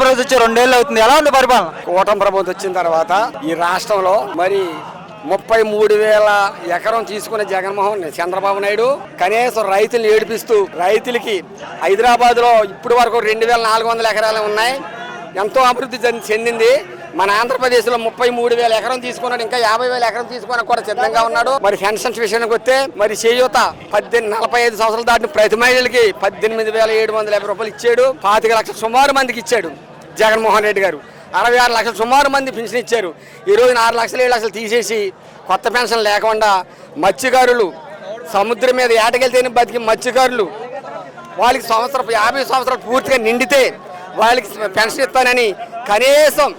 ప్రభుత్వం వచ్చి 2 ఏళ్ళు అవుతుంది. ఎలా ఉంది పరిపాలన? కూటమి ప్రభుత్వం వచ్చిన తర్వాత ఈ రాష్ట్రంలో మరి 33,000 ఎకరం తీసుకున్న జగన్మోహన్ చంద్రబాబు నాయుడు కనీసం రైతులను ఏడిపిస్తూ రైతులకి హైదరాబాద్ లో ఇప్పటి వరకు 2,400 ఎకరాలు ఉన్నాయి. ఎంతో అభివృద్ధి చెందింది. మన ఆంధ్రప్రదేశ్ లో 33,000 ఎకరం తీసుకున్నాడు. ఇంకా 50,000 ఎకరం తీసుకోవడానికి కూడా సిద్ధంగా ఉన్నాడు. మరి పెన్షన్స్ విషయానికి వస్తే మరి చేయూత 45 సంవత్సరాలు దాటిన ప్రతి మహిళలకి 18,750 రూపాయలు ఇచ్చాడు. 25 లక్షల సుమారు మందికి ఇచ్చాడు జగన్మోహన్ రెడ్డి గారు. 66 లక్షల సుమారు మంది పెన్షన్ ఇచ్చారు. ఈ రోజు 6 లక్షలు 7 లక్షలు తీసేసి కొత్త పెన్షన్ లేకుండా మత్స్యకారులు సముద్రం మీద ఏటకెళ్తేనే బతికి మత్స్యకారులు వాళ్ళకి 50 సంవత్సరాలు పూర్తిగా నిండితే వాళ్ళకి పెన్షన్ ఇస్తానని కనీసం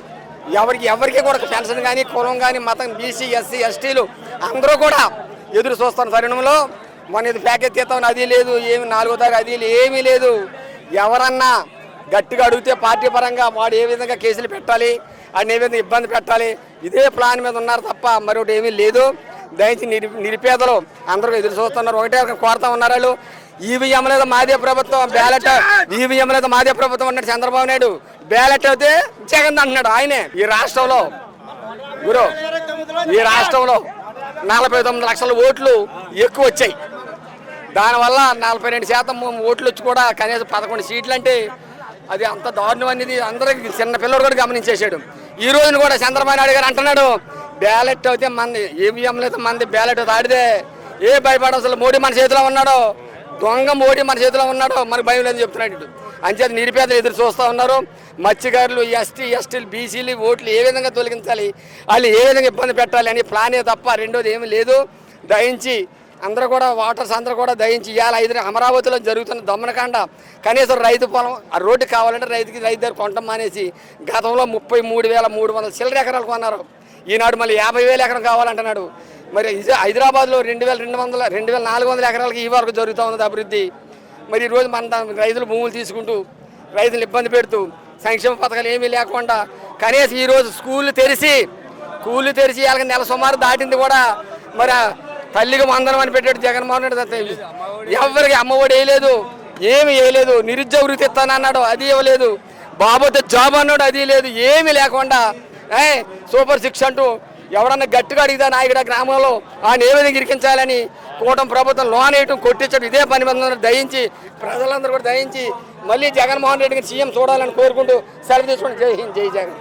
ఎవరికి కూడా పెన్షన్ కానీ కులం కానీ మతం బీసీ ఎస్సీ ఎస్టీలు అందరూ కూడా ఎదురు చూస్తున్న తరుణంలో మన ఇది ప్యాకేజ్ తీస్తామని అది లేదు, ఏమి 4వ తారీఖు అది ఏమీ లేదు. ఎవరన్నా గట్టిగా అడిగితే పార్టీ పరంగా వాడు ఏ విధంగా కేసులు పెట్టాలి, వాడిని ఏ విధంగా ఇబ్బంది పెట్టాలి, ఇదే ప్లాన్ మీద ఉన్నారు తప్ప మరొకటి ఏమీ లేదు. దయచేసి నిరుపేదలు అందరూ ఎదురు చూస్తున్నారు. ఒకటే కోరుతా ఉన్నారు వాళ్ళు, ఈవీఎం లేదా మాదే ప్రభుత్వం, బ్యాలెట్ ఈవీఎం లేదా మాదే ప్రభుత్వం అన్నాడు చంద్రబాబు నాయుడు. బ్యాలెట్ అయితే జగన్ అంటున్నాడు ఆయనే. ఈ రాష్ట్రంలో 49 లక్షల ఓట్లు ఎక్కువ వచ్చాయి. దానివల్ల 42% ఓట్లు వచ్చి కూడా కనీసం 11 సీట్లు అంటే అది అంత దారుణం అనేది అందరికి చిన్న పిల్లలు కూడా గమనించేశాడు. ఈ రోజున కూడా చంద్రబాబు నాయుడు గారు అంటున్నాడు బ్యాలెట్ అయితే మంది, ఈవీఎంలు అయితే మంది, బ్యాలెట్ దాడితే ఏ భయపడ అసలు మోడీ మన చేతిలో ఉన్నాడో, దొంగ మోడీ మన చేతిలో ఉన్నాడో మనకు భయం లేదని చెప్తున్నాడు. అంచేత నిరుపేదలు ఎదురు చూస్తూ ఉన్నారు. మత్స్యకారులు ఎస్టీలు బీసీలు ఓట్లు ఏ విధంగా తొలగించాలి, వాళ్ళు ఏ విధంగా ఇబ్బంది పెట్టాలి అని ప్లానే తప్ప రెండోది ఏమీ లేదు. దయించి అందరూ కూడా ఓటర్స్ అందరూ కూడా దయించి ఇవాళ అమరావతిలో జరుగుతున్న దమనకాండ కనీసం రైతు పొలం ఆ రోడ్డు కావాలంటే రైతు దగ్గర కొనటం మానేసి గతంలో 33,300 చిల్లర ఎకరాలు కొన్నారు. ఈనాడు మళ్ళీ 50,000 ఎకరం కావాలంటున్నాడు. మరి హైదరాబాద్లో 2,400 ఎకరాలకి ఈ వరకు జరుగుతూ ఉన్నది అభివృద్ధి. మరి ఈరోజు మన రైతులు భూములు తీసుకుంటూ రైతులు ఇబ్బంది పెడుతూ సంక్షేమ పథకాలు ఏమీ లేకుండా కనీసం ఈరోజు స్కూళ్ళు తెరిచి వాళ్ళకి నెల సుమారు దాటింది కూడా మరి తల్లికి వందనం అని పెట్టాడు జగన్మోహన్ రెడ్డి. ఎవరికి అమ్మఒడి వేయలేదు, ఏమి వేయలేదు. నిరుద్యోగ వృత్తి ఇస్తానన్నాడు, అది ఇవ్వలేదు. బాబోతే జాబ్ అన్నాడు, అది లేదు. ఏమీ లేకుండా సూపర్ 6 అంటూ ఎవరన్నా గట్టిగా అడిగితే నాయకుడు గ్రామంలో ఆయన ఏ విధంగా ఇరికించాలని కూటమి ప్రభుత్వం లోన్ వేయటం కొట్టించడం ఇదే పని మీద దయించి ప్రజలందరూ కూడా దయించి మళ్ళీ జగన్మోహన్ రెడ్డి గారు సీఎం చూడాలని కోరుకుంటూ సెలవు తీసుకోండి. జై హింద్, జై జగన్.